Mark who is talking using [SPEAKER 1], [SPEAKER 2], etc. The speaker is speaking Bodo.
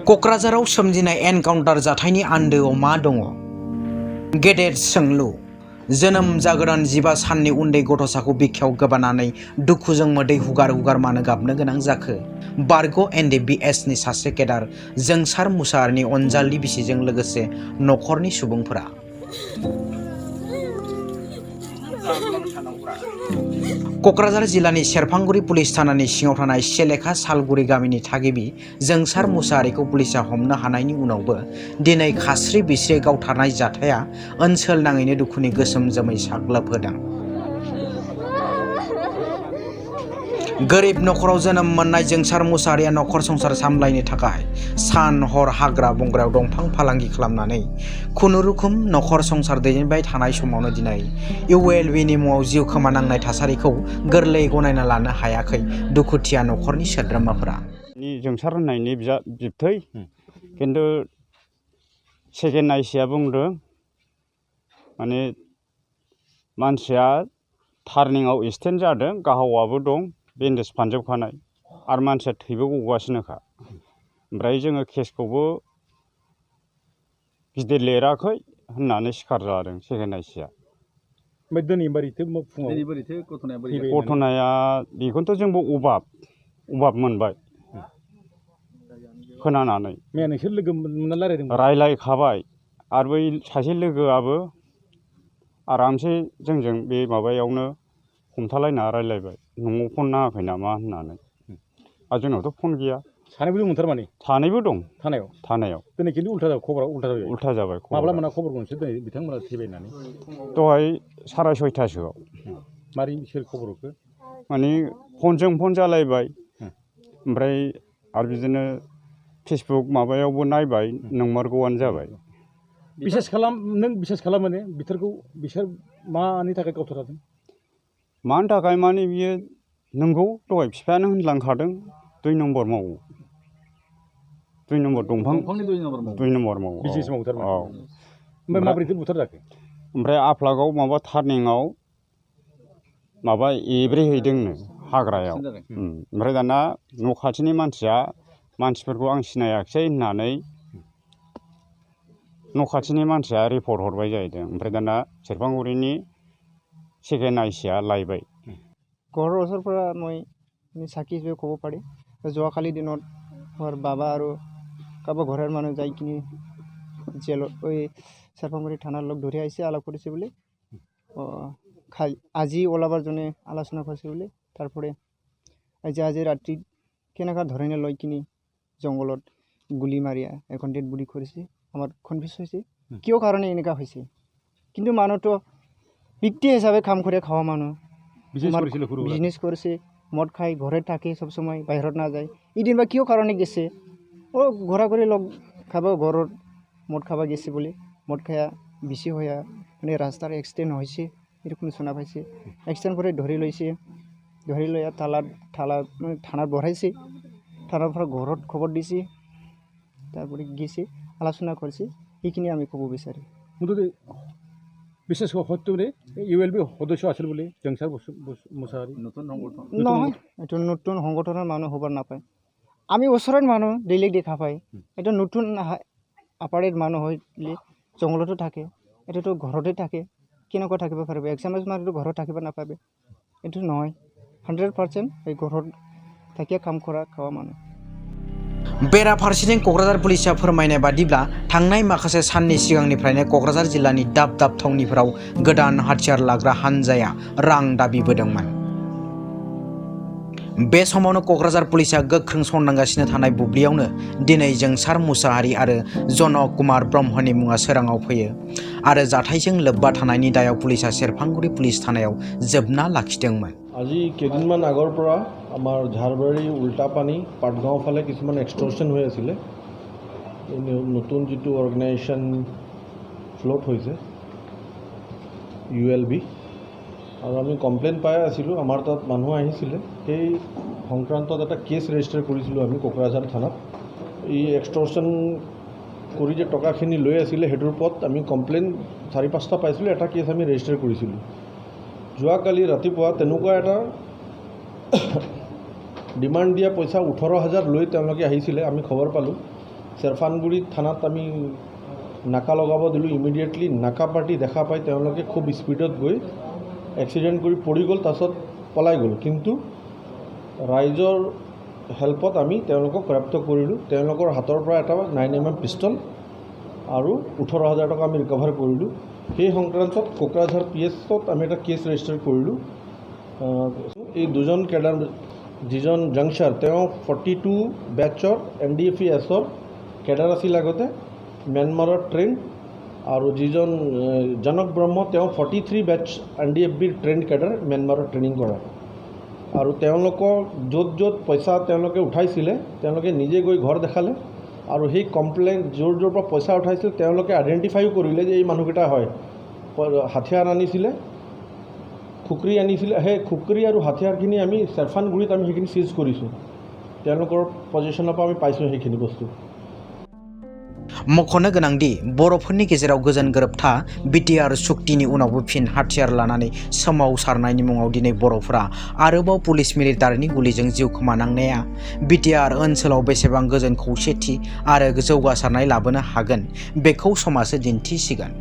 [SPEAKER 1] क'क्राझाराव सोमजिनाय एनकाउन्टार जाथायनि आन्दोआव मा दङ? गेदेर सोंलु। जोनोम जागोदान 15 साननि उन्दै गथ'साखौ बिखायाव गोबानानै दुखुजों मोदै हुगार हुगार मानो गाबनो गोनां जाखो? बारग' NDBSनि सासे केडार जोंसार मुसाहारिनि अनजालि बिसिजों लोगोसे नखरनि सुबुंफोरा। क'क्राझार जिल्लानि सेरफांगुरि पुलिस थानानि सिङाव थानाय सेलेखा सालगुरि गामिनि थागिबि जोंसार मुसाहारिखौ पुलिसा हमनो हानायनि उनावबो दिनै खास्रि बिस्रि गावथारनाय जाथाया ओनसोल नाङैनो दुखुनि गोसोम जोमै साग्लोबहोदों। गोरिब नखराव जोनोम मोननाय जोंसार मुसाहारिया नखर संसार सामलायनो थाखाय सान हर हाग्रा बंग्रायाव दंफां फालांगि खालामनानै खुनुरुखुम नखर संसार दैदेनबाय थानाय समावनो दिनै ULBनि मुङाव जिउ खोमानांनाय थासारिखौ गोरलै गनायना लानो हायाखै दुखुथिया नखरनि सोद्रोमाफोरा।
[SPEAKER 2] जोंसार होननायनि बिबथै खिन्थु सेकेन्ड नायसिया बुंदों माने मानसिया टार्निंआव एक्सिडेन्ट जादों, गाहावाबो दं, बेन्डेज फानजोबखानाय आरो मानसिया थैबो गगासिनोखा। ओमफ्राय जोङो केसखौबो गिदिर लिराखै होननानै सिखार जादों सेकेन्ड नायसिया। गथनाया बेखौनोथ' जोंबो अभाब मोनबाय खोनानानै रायलायखाबाय आरो बै सासे लोगोआबो आरामसे जोंजों बे माबायावनो हमथालायना रायलायबाय न'आव फन नाङाखै नामा होननानै आरो जोंनावथ' फन गैया।
[SPEAKER 3] सानैबो दंमोन थारमाने?
[SPEAKER 2] सानैबो दं
[SPEAKER 3] थानायाव। दिनै खिन्थु
[SPEAKER 2] उल्था जाबाय।
[SPEAKER 3] माब्ला मोना खबर मोनसे दिनै बिथांमोना थैबाय होननानै?
[SPEAKER 2] दहाय 6:30सोआव।
[SPEAKER 3] मारै सोर खबर हरखो?
[SPEAKER 2] माने फनजों फन जालायबाय ओमफ्राय आरो बिदिनो फेसबुक माबायावबो नायबाय नंमारगौआनो जाबाय।
[SPEAKER 3] नों बिसास खालामो ने बिसोर मानि थाखाय गावथारदों?
[SPEAKER 2] मानि थाखाय माने बियो नंगौ दहाय बिफायानो होनलांखादों 2 नम्बर मावो। 2 नम्बर दंफांनि 2 नम्बर मावो।
[SPEAKER 3] बिजनेस मावो थारमाने। ओमफ्राय माबोरैथो बुथार जाखो?
[SPEAKER 2] ओमफ्राय आफ्लागाव माबा टार्निंआव माबा एब्रेहैदोंनो हाग्रायाव। ओमफ्राय दाना न' खाथिनि मानसिफोरखौ आं सिनायाखिसै होननानै न' खाथिनि मानसिया रिपर्ट हरबाय जाहैदों। ओमफ्राय दाना सेरफांगुरिनि सेकेन्ड आइसिया लायबाय।
[SPEAKER 4] ঘৰৰ ওচৰৰ পৰা মই চাকি হিচাপে ক'ব পাৰি যোৱাকালি দিনত মোৰ বাবা আৰু কাৰোবাৰ ঘৰৰ মানুহ যাই কিনি জেলত চেৰফাংগুৰি থানাৰ লগ ধৰি আহিছে আলাপ কৰিছে বুলি আজি ওলাবার জন্য আলোচনা কৰিছে বুলি তারপরে আজি রাত্রি কেনেকা ধৰণে লৈ কিনি জংঘলত গুলি মাৰিয়া এখন ডেড বডি কৰিছে। আমার কনফিউজ হৈছে কিয় কাৰণে এনেকা হৈছে, কিন্তু মানুহটো ব্যক্তি হিচাপে কাম করে খাওয়া মানুষ বিজনেস করেছে, মদ খাই ঘরে থাকে সবসময়, বাহিৰত নাযায়। এদিন বা কিয় কাৰণে গেছে ঘোরা করে লগ খাব ঘৰত মদ খাবা গেছে বলে মদ খায়া বেশি হইয়া মানে রাস্তার এক্সিডেন্ট হয়েছে এরকম শোনা পাইছে। এক্সিডেন্ট করে ধরে লইয়া থানাত বহাইছে, থানার পৰা ঘৰত খবর দিছে, তারপরে গেছে আলোচনা করছে। এইখিনি আমি ক'ব বিচাৰি।
[SPEAKER 3] বিশেষ সত্যৰে ULB সদস্য আছিল বুলি জংসাৰ মুছাহাৰী
[SPEAKER 4] নহয়, এইটো নতুন সংগঠনৰ মানুহ হ'বৰ নাপায়। আমি ওচৰৰ মানুহ ডেইলি দেখা পাই। এইটো নতুন আপাৰেট মানুহ হ'লে জংঘলতো থাকে, এইটোতো ঘৰতে থাকে, কেনেকুৱা থাকিব পাৰিব? এক্সাম্পল মানুহটো ঘৰত থাকিব নাপাবে, এইটো নহয়। 100% এই ঘৰত থাকিয়ে কাম কৰা খাওয়া মানুহ।
[SPEAKER 1] बेराफारसेथिं क'क्राझार पुलिसा फोरमायनाय बादिब्ला थांनाय माखासे साननि सिगांनिफ्रायनो क'क्राझार जिल्लानि दाब दाब थावनिफोराव गोदान हाथियार लाग्रा हानजाया रां दाबिबोदोंमोन। बे समावनो क'क्राझार पुलिसा गोख्रों संदांगासिनो थानाय बुब्लियावनो दिनै जोंसार मुसाहारि आरो जनक कुमार ब्रह्मनि मुङा सोराङाव फैयो आरो जाथायजों लोब्बा थानायनि दायाव पुलिसा सेरफांगुरि पुलिस थानायाव जोबना लाखिदोंमोन।
[SPEAKER 5] আজি কেইদিনমান আগৰ পৰা আমাৰ ঝাৰবাৰী উল্টাপানী পাটগাঁও ফালে কিছুমান এক্সটৰ্শন হৈ আছিলে। নতুন যিটো অৰ্গেনাইজেশ্যন ফ্লোট হৈছে ULB আৰু আমি কমপ্লেইন পাই আছিলোঁ, আমাৰ তাত মানুহ আহিছিলে। সেই সংক্ৰান্তত এটা কেছ ৰেজিষ্টাৰ কৰিছিলোঁ আমি কোকৰাঝাৰ থানাত। এই এক্সটৰ্শন কৰি যে টকাখিনি লৈ আছিলে সেইটোৰ ওপৰত আমি কমপ্লেইন 4-5টা পাইছিলোঁ, এটা কেছ আমি ৰেজিষ্টাৰ কৰিছিলোঁ। যোৱাকালি ৰাতিপুৱা তেনেকুৱা এটা ডিমাণ্ড দিয়া পইচা 18,000 লৈ তেওঁলোকে আহিছিলে। আমি খবৰ পালোঁ, চেৰফানগুৰি থানাত আমি নাকা লগাব দিলোঁ। ইমিডিয়েটলি নাকা পাৰ্টি দেখা পাই তেওঁলোকে খুব স্পীডত গৈ এক্সিডেণ্ট কৰি পৰি গ'ল, তাৰপিছত পলাই গ'ল। কিন্তু ৰাইজৰ হেল্পত আমি তেওঁলোকক গ্ৰেপ্তাৰ কৰিলোঁ। তেওঁলোকৰ হাতৰ পৰা এটা 9mm পিষ্টল আৰু 18,000 টকা আমি ৰিকভাৰ কৰিলোঁ। সেই সংক্ৰান্তত কোকৰাঝাৰ PSত আমি এটা কেছ ৰেজিষ্টাৰ কৰিলোঁ। এই দুজন কেডাৰ, যিজন জংচাৰ তেওঁ 42 বেটছৰ NDFESৰ কেডাৰ আছিল আগতে, ম্যানমাৰৰ ট্ৰেইন, আৰু যিজন জনক ব্ৰহ্ম তেওঁ 43 বেটছ NDFBৰ ট্ৰেইন কেডাৰ, ম্যানমাৰৰ ট্ৰেইনিং কৰা। আৰু তেওঁলোকৰ য'ত পইচা তেওঁলোকে উঠাইছিলে তেওঁলোকে নিজে গৈ ঘৰ দেখালে, আৰু সেই কমপ্লেইন য'ৰ পৰা পইচা উঠাইছিল তেওঁলোকে আইডেণ্টিফাইও কৰিলে যে এই মানুহকেইটা হয়। হাথিয়াৰ আনিছিলে, খুকৰি আনিছিলে, সেই খুকৰি আৰু হাথিয়াৰখিনি আমি চেৰফানগুৰিত আমি সেইখিনি চিজ কৰিছোঁ। তেওঁলোকৰ পজিশ্যনৰ পৰা আমি পাইছোঁ সেইখিনি বস্তু।
[SPEAKER 1] मख'नो गोनांदि बर'फोरनि गेजेराव गोजोन गोरोबथा BTR सुक्तिनि उनावबो फिन हाथियार लानानै सोमावसारनायनि मुङाव दिनै बर'फोरा आरोबाव पुलिस मिलिटारिनि गुलिजों जिउ खोमानांनाया BTR ओनसोलाव बेसेबां गोजोन खौसेथि आरो जौगासारनाय लाबोनो हागोन बेखौ समासो दिन्थिसिगोन।